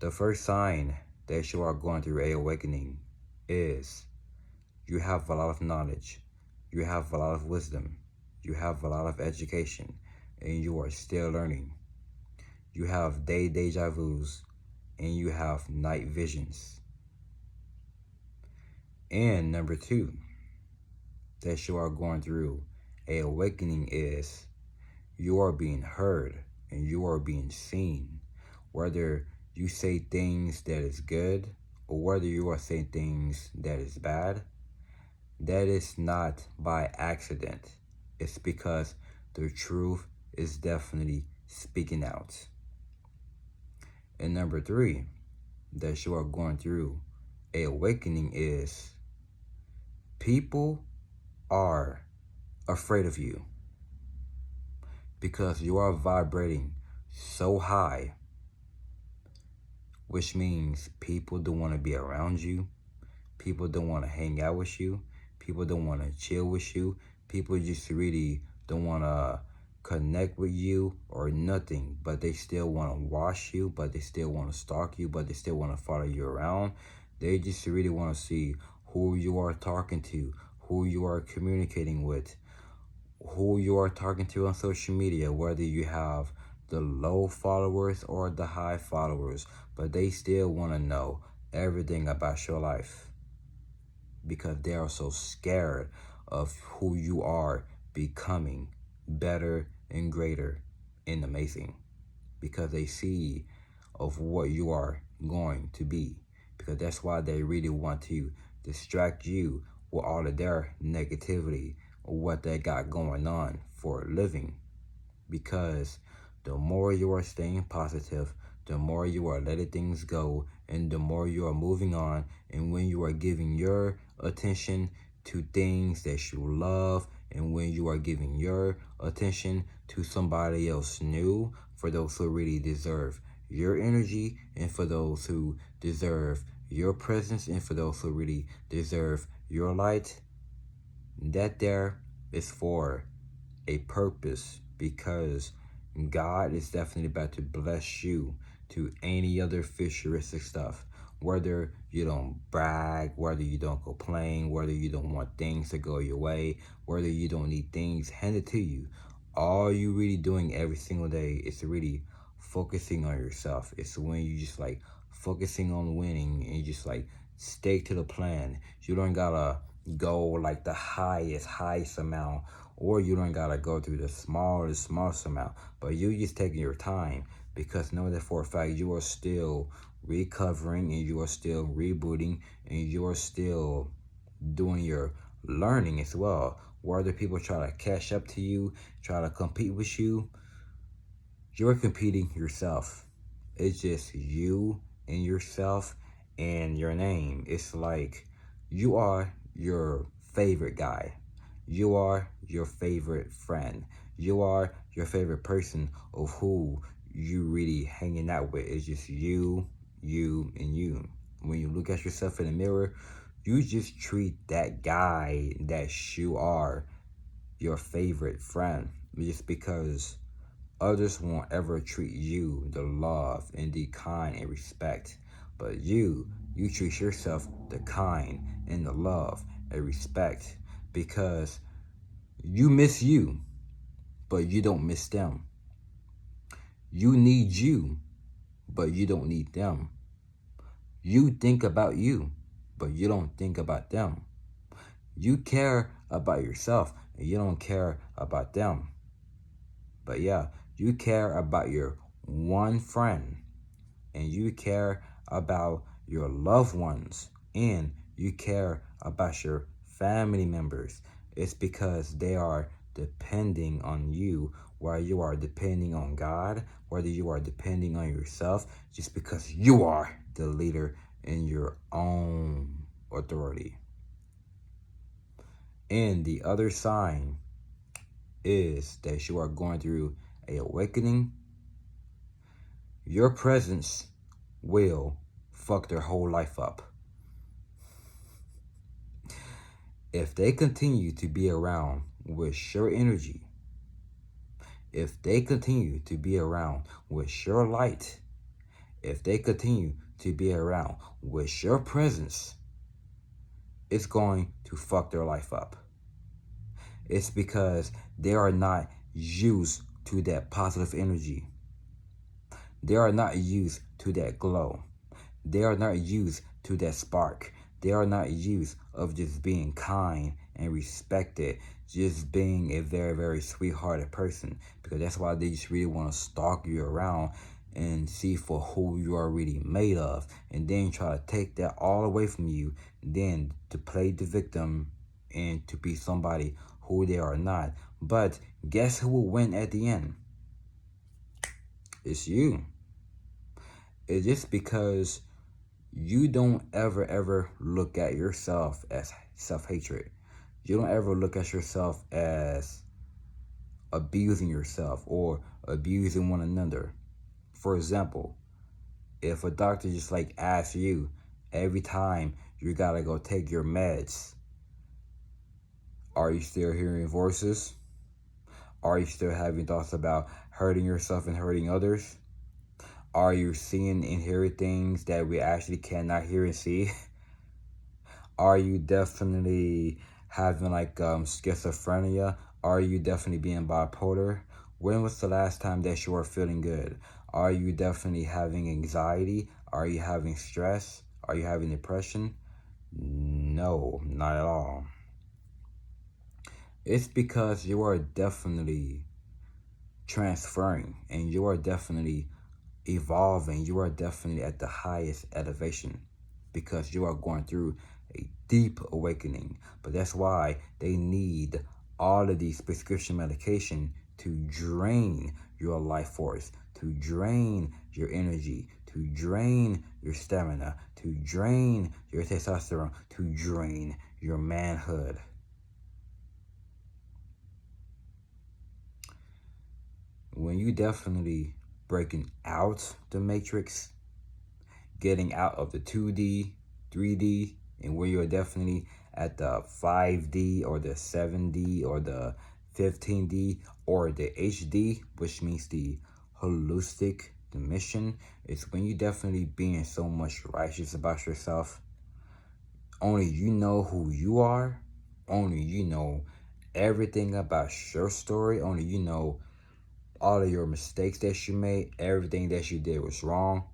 The first sign that you are going through a awakening is you have a lot of knowledge, you have a lot of wisdom, you have a lot of education, and you are still learning. You have day deja vus, and you have night visions. And number two, that you are going through a awakening is you are being heard and you are being seen. Whether you say things that is good or whether you are saying things that is bad, that is not by accident. It's because the truth is definitely speaking out. And number three, that you are going through a awakening is people are afraid of you because you are vibrating so high, which means people don't want to be around you. People don't want to hang out with you. People don't want to chill with you. People just really don't want to connect with you or nothing, but they still want to watch you, but they still want to stalk you, but they still want to follow you around. They just really want to see who you are talking to, who you are communicating with, who you are talking to on social media, whether you have the low followers or the high followers, but they still want to know everything about your life because they are so scared of who you are becoming better and greater and amazing because they see of what you are going to be, because that's why they really want to distract you with all of their negativity or what they got going on for a living. Because the more you are staying positive, the more you are letting things go, and the more you are moving on, and when you are giving your attention to things that you love, and when you are giving your attention to somebody else new, for those who really deserve your energy, and for those who deserve your presence, and for those who really deserve your light, that there is for a purpose, because God is definitely about to bless you to any other futuristic stuff. Whether you don't brag, whether you don't complain, whether you don't want things to go your way, whether you don't need things handed to you. All you really doing every single day is really focusing on yourself. It's when you just like focusing on winning and you just like stick to the plan. You don't gotta go like the highest amount, or you don't gotta go through the smallest amount, but you just taking your time, because know that for a fact you are still recovering and you are still rebooting and you are still doing your learning as well. Whether people try to catch up to you, try to compete with you, you're competing yourself. It's just you and yourself and your name. It's like you are your favorite guy. You are your favorite friend. You are your favorite person of who you really hanging out with. It's just you, and you. When you look at yourself in the mirror, you just treat that guy that you are your favorite friend, just because others won't ever treat you the love and the kind and respect. But you treat yourself the kind and the love and respect, because you miss you, but you don't miss them. You need you, but you don't need them. You think about you, but you don't think about them. You care about yourself, and you don't care about them. But yeah, you care about your one friend, and you care about your loved ones, and you care about your family members. It's because they are depending on you, while you are depending on God, whether you are depending on yourself, just because you are the leader in your own authority. And the other sign is that you are going through a awakening. Your presence will fuck their whole life up. If they continue to be around with your energy, if they continue to be around with your light, if they continue to be around with your presence, it's going to fuck their life up. It's because they are not used to that positive energy. They are not used to that glow. They are not used to that spark. They are not used of just being kind and respected, just being a very, very sweethearted person. Because that's why they just really want to stalk you around and see for who you are really made of, and then try to take that all away from you, then to play the victim and to be somebody who they are not. But guess who will win at the end? It's you. It's just because you don't ever look at yourself as self-hatred. You don't ever look at yourself as abusing yourself or abusing one another. For example, if a doctor just like asks you every time you gotta go take your meds, are you still hearing voices? Are you still having thoughts about hurting yourself and hurting others? Are you seeing and hearing things that we actually cannot hear and see? Are you definitely having like schizophrenia? Are you definitely being bipolar? When was the last time that you were feeling good? Are you definitely having anxiety? Are you having stress? Are you having depression? No, not at all. It's because you are definitely transferring and you are definitely evolving. You are definitely at the highest elevation because you are going through a deep awakening. But that's why they need all of these prescription medication to drain your life force, to drain your energy, to drain your stamina, to drain your testosterone, to drain your manhood. When you definitely breaking out the matrix, getting out of the 2D, 3D, and where you're definitely at the 5D or the 7D or the 15D or the HD, which means the holistic dimension, is when you definitely being so much righteous about yourself. Only you know who you are. Only you know everything about your story. Only you know all of your mistakes that you made. Everything that you did was wrong.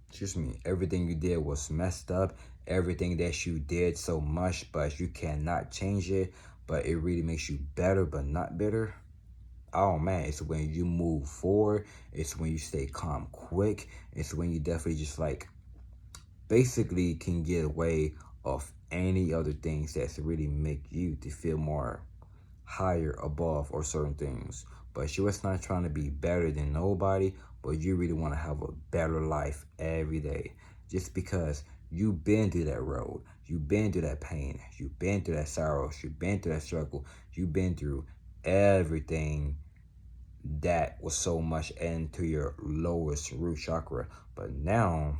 Excuse me, everything you did was messed up. Everything that you did so much, but you cannot change it, but it really makes you better, but not bitter. Oh man, it's when you move forward. It's when you stay calm quick. It's when you definitely just like basically can get away of any other things that's really make you to feel more higher above or certain things. But you're just not trying to be better than nobody, but you really want to have a better life every day. Just because you've been through that road, you've been through that pain, you've been through that sorrow, you've been through that struggle, you've been through everything that was so much into your lowest root chakra. But now,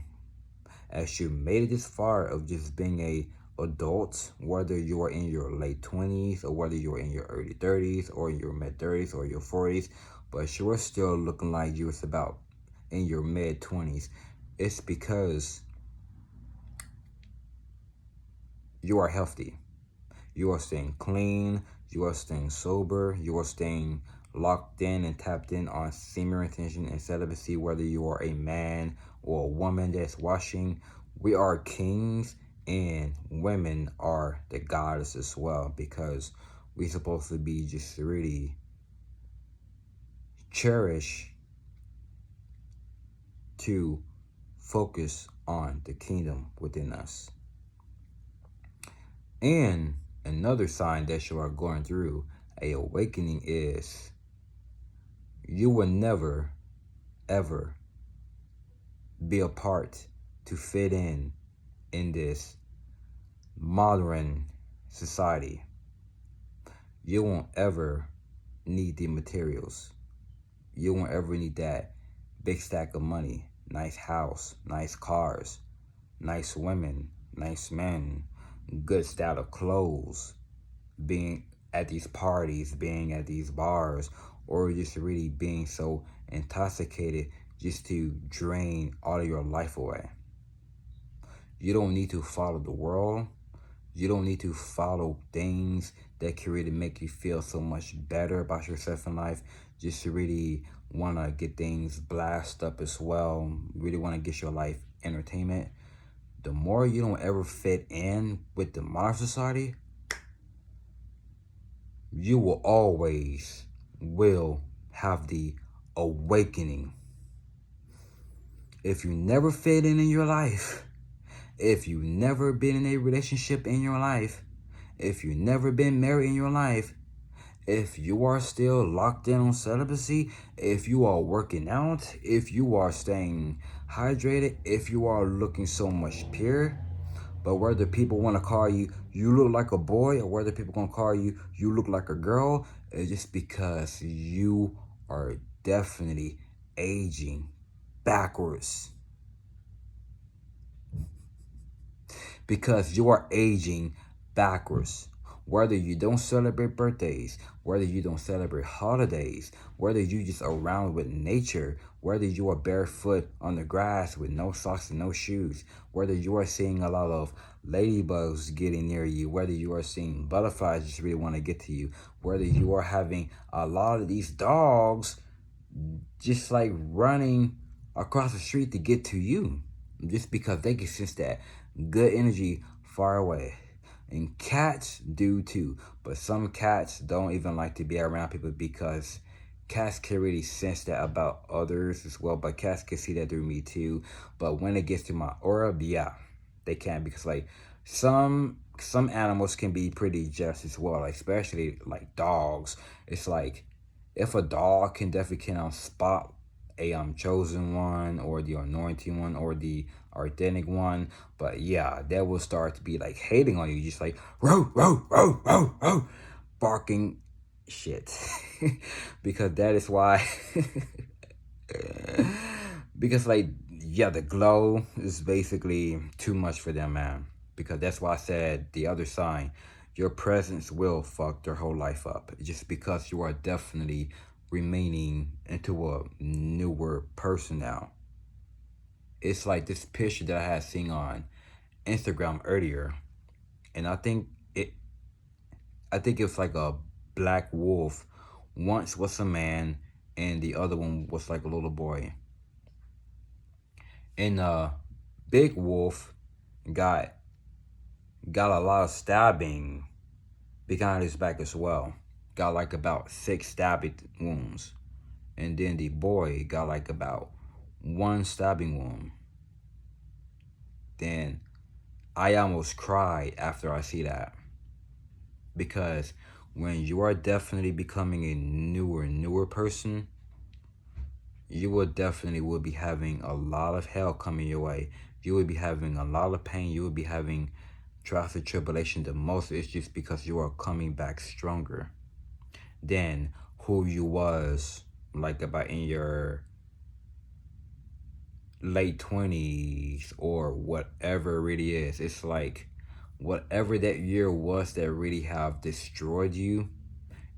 as you made it this far of just being a adult, whether you are in your late 20s or whether you're in your early 30s or your mid 30s or your 40s, but you are still looking like you was about in your mid 20s, it's because you are healthy. You are staying clean, you are staying sober, you are staying locked in and tapped in on semen retention and celibacy, whether you are a man or a woman that's watching. We are kings and women are the goddess as well, because we're supposed to be just really cherish to focus on the kingdom within us. And another sign that you are going through a awakening is you will never, ever be a part to fit in this modern society. You won't ever need the materials. You won't ever need that big stack of money, nice house, nice cars, nice women, nice men, good style of clothes, being at these parties, being at these bars, or just really being so intoxicated just to drain all of your life away. You don't need to follow the world. You don't need to follow things that can really make you feel so much better about yourself in life. Just to really want to get things blasted up as well. Really want to get your life entertainment. The more you don't ever fit in with the modern society, you will always will have the awakening. If you never fit in your life, if you never been in a relationship in your life, if you never been married in your life, if you are still locked in on celibacy, if you are working out, if you are staying hydrated, if you are looking so much pure, but whether people want to call you, you look like a boy, or whether people going to call you, you look like a girl, it's just because you are definitely aging backwards. Because you are aging backwards. Whether you don't celebrate birthdays, whether you don't celebrate holidays, whether you just around with nature, whether you are barefoot on the grass with no socks and no shoes, whether you are seeing a lot of ladybugs getting near you, whether you are seeing butterflies just really want to get to you, whether you are having a lot of these dogs just like running across the street to get to you, just because they can sense that good energy far away. And cats do too, but some cats don't even like to be around people because cats can really sense that about others as well, but cats can see that through me too. But when it gets to my aura, yeah, they can, because like some animals can be pretty jealous as well, like especially like dogs. It's like if a dog can definitely spot a chosen one or the anointing one or the authentic one, but yeah, that will start to be like hating on you, just like row row row row row, barking shit. Because that is why because like yeah, the glow is basically too much for them, man. Because that's why I said the other sign, your presence will fuck their whole life up, just because you are definitely remaining into a newer person now. It's like this picture that I had seen on Instagram earlier, and I think it was like a black wolf. Once was a man, and the other one was like a little boy. And big wolf got a lot of stabbing behind his back as well. Got like about 6 stabbing wounds. And then the boy got like about 1 stabbing wound. Then I almost cried after I see that. Because when you are definitely becoming a newer person, you will definitely be having a lot of hell coming your way. You will be having a lot of pain. You will be having trials and tribulation. The most is just because you are coming back stronger than who you was like about in your late 20s or whatever it really is. It's like whatever that year was that really have destroyed you,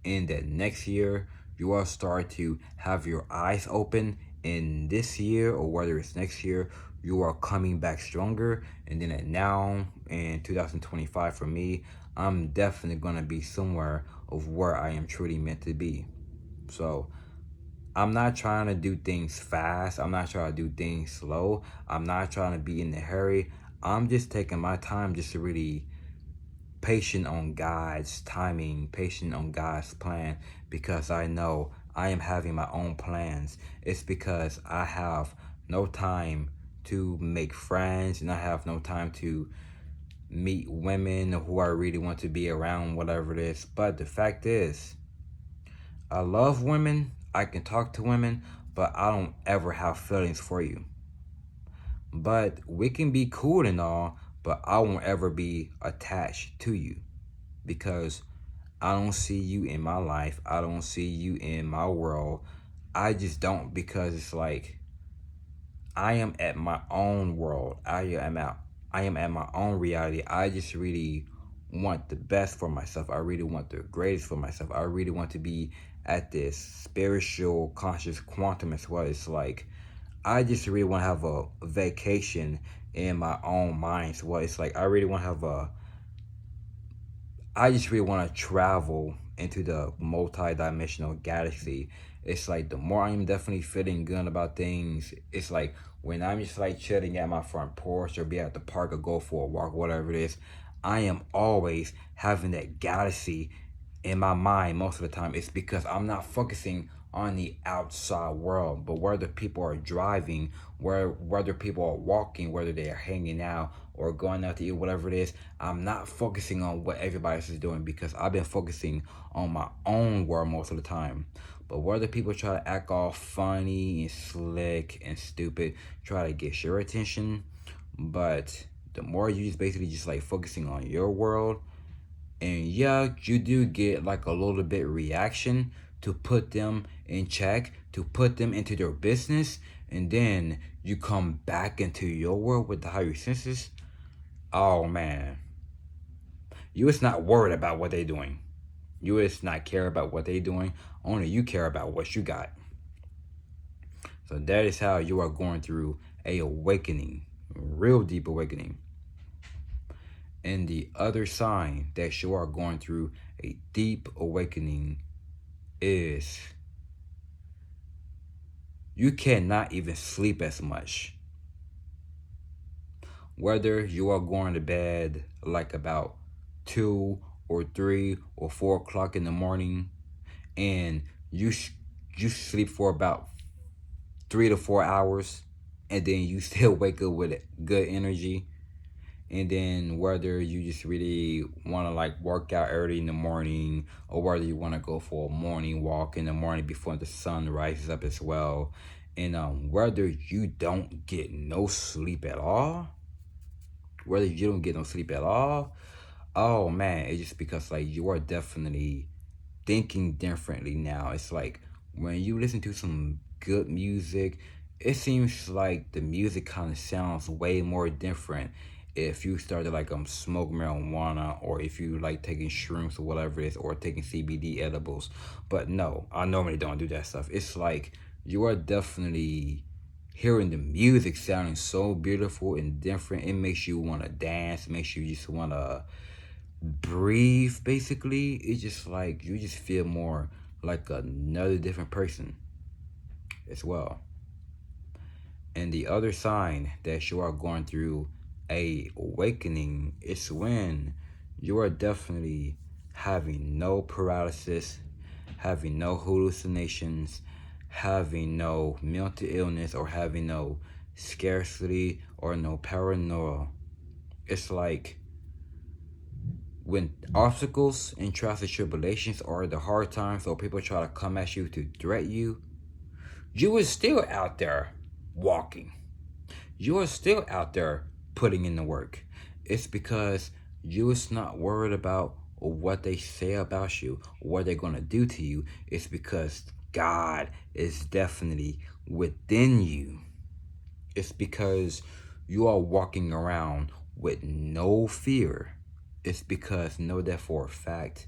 in that next year you will start to have your eyes open. In this year, or whether it's next year, you are coming back stronger. And then now in 2025, for me, I'm definitely gonna be somewhere of where I am truly meant to be. So I'm not trying to do things fast. I'm not trying to do things slow. I'm not trying to be in a hurry. I'm just taking my time just to really patient on God's timing, patient on God's plan, because I know I am having my own plans. It's because I have no time to make friends, and I have no time to meet women who I really want to be around, whatever it is. But the fact is, I love women, I can talk to women, but I don't ever have feelings for you. But we can be cool and all, but I won't ever be attached to you, because I don't see you in my life. I don't see you in my world. I just don't, because it's like I am at my own world. I am at my own reality. I just really want the best for myself. I really want the greatest for myself. I really want to be at this spiritual conscious quantum as well. It's like I just really want to have a vacation in my own mind. So what it's like, I really want to have a I just really want to travel into the multi-dimensional galaxy. It's like the more I'm definitely feeling good about things, it's like when I'm just like chilling at my front porch or be at the park or go for a walk, whatever it is, I am always having that galaxy in my mind most of the time. It's because I'm not focusing on the outside world, but whether people are driving, whether people are walking, whether they are hanging out or going out to eat, whatever it is, I'm not focusing on what everybody else is doing because I've been focusing on my own world most of the time. But whether people try to act all funny and slick and stupid, try to get your attention, but the more you just basically just like focusing on your world, and yeah, you do get like a little bit reaction to put them in check, to put them into their business, and then you come back into your world with the higher senses. Oh man, you is not worried about what they doing. You is not care about what they doing. Only you care about what you got. So that is how you are going through a awakening, real deep awakening. And the other sign that you are going through a deep awakening is you cannot even sleep as much. Whether you are going to bed like about 2 or 3 or 4 o'clock in the morning and you sleep for about 3 to 4 hours and then you still wake up with good energy, and then whether you just really want to like work out early in the morning or whether you want to go for a morning walk in the morning before the sun rises up as well, and whether you don't get no sleep at all, whether you don't get no sleep at all, oh man, it's just because like you are definitely thinking differently now. It's like when you listen to some good music, it seems like the music kind of sounds way more different if you started like smoke marijuana or if you like taking shrooms or whatever it is or taking CBD edibles. But no, I normally don't do that stuff. It's like you are definitely hearing the music sounding so beautiful and different. It makes you want to dance, makes you just want to breathe basically. It's just like you just feel more like another different person as well. And the other sign that you are going through a awakening is when you are definitely having no paralysis, having no hallucinations, having no mental illness, or having no scarcity or no paranoia. It's like when obstacles and trials and tribulations are the hard times or people try to come at you to threat you, you are still out there walking. You are still out there putting in the work. It's because you is not worried about what they say about you or what they're going to do to you. It's because God is definitely within you. It's because you are walking around with no fear. It's because know that for a fact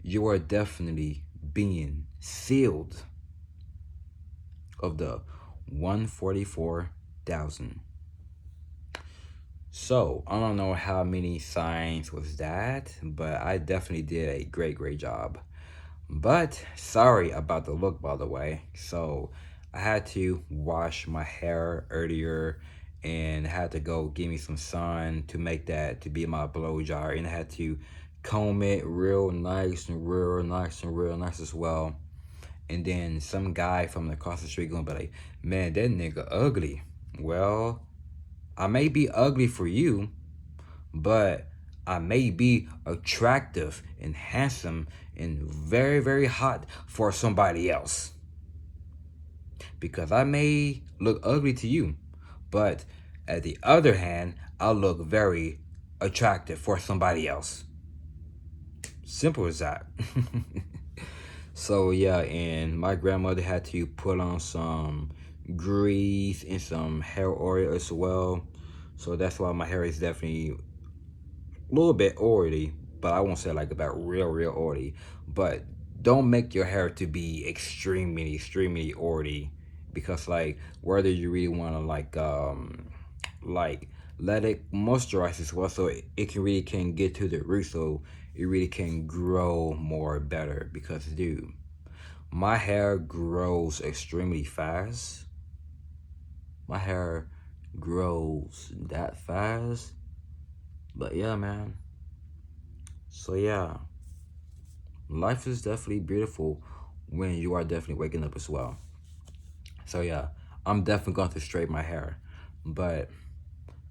you are definitely being sealed of the 144,000. So I don't know how many signs was that, but I definitely did a great job. But sorry about the look, by the way. So I had to wash my hair earlier and had to go give me some sun to make that to be my blow dryer, and I had to comb it real nice and real nice and real nice as well. And then some guy from across the street gonna be like, man, that nigga ugly. Well, I may be ugly for you, but I may be attractive and handsome and very hot for somebody else. Because I may look ugly to you, but at the other hand, I look very attractive for somebody else. Simple as that. So yeah, and my grandmother had to put on some grease and some hair oil as well. So that's why my hair is definitely a little bit oily, but I won't say like about real oily. But don't make your hair to be extremely oily because like whether you really want to like let it moisturize as well, so it can really can get to the root, so it really can grow more better. Because dude, my hair grows extremely fast. My hair grows that fast. But yeah, man. So yeah, life is definitely beautiful when you are definitely waking up as well. So yeah, I'm definitely going to straighten my hair, but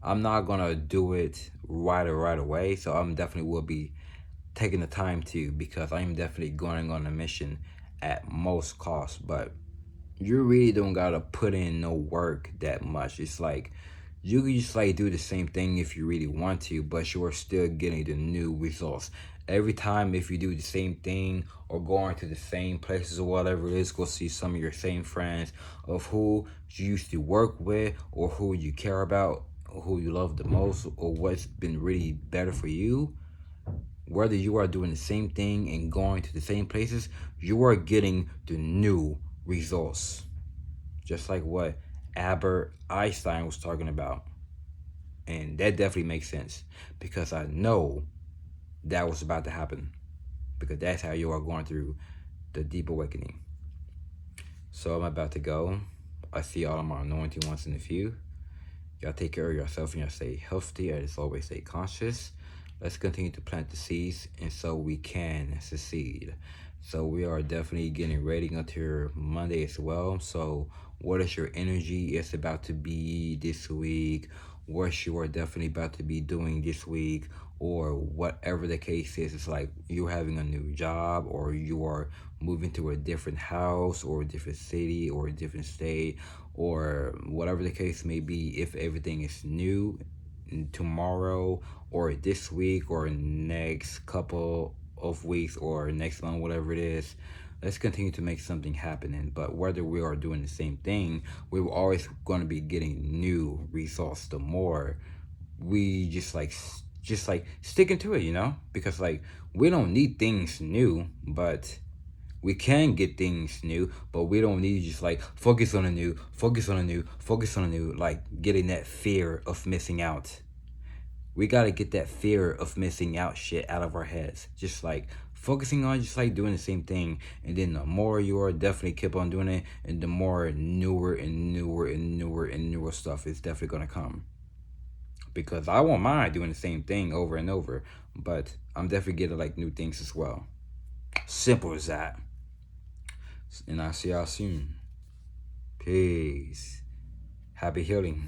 I'm not gonna do it right away. So I'm definitely will be taking the time to, because I'm definitely going on a mission at most cost. But you really don't gotta put in no work that much. It's like you can just like do the same thing if you really want to, but you are still getting the new results every time. If you do the same thing or going to the same places or whatever it is, go see some of your same friends of who you used to work with, or who you care about, or who you love the most, or what's been really better for you. Whether you are doing the same thing and going to the same places, you are getting the new results. Just like what Albert Einstein was talking about. And that definitely makes sense, because I know that was about to happen, because that's how you are going through the deep awakening. So I'm about to go. I see all of my anointing ones in the few. Y'all take care of yourself and y'all stay healthy, and as always stay conscious. Let's continue to plant the seeds, and so we can succeed. So we are definitely getting ready until Monday as well. So what is your energy is about to be this week? What you are definitely about to be doing this week, or whatever the case is. It's like you're having a new job, or you are moving to a different house, or a different city, or a different state, or whatever the case may be. If everything is new tomorrow, or this week, or next couple of weeks, or next month, whatever it is, let's continue to make something happen. But whether we are doing the same thing, we're always going to be getting new results. The more we just like sticking to it, because like we don't need things new, but we can get things new. But we don't need to just like focus on the new, focus on the new, focus on the new, like getting that fear of missing out. We got to get that fear of missing out shit out of our heads. Just like focusing on just like doing the same thing. And then the more you are definitely keep on doing it, and the more newer and newer and newer and newer stuff is definitely going to come. Because I won't mind doing the same thing over and over, but I'm definitely getting like new things as well. Simple as that. And I'll see y'all soon. Peace. Happy healing.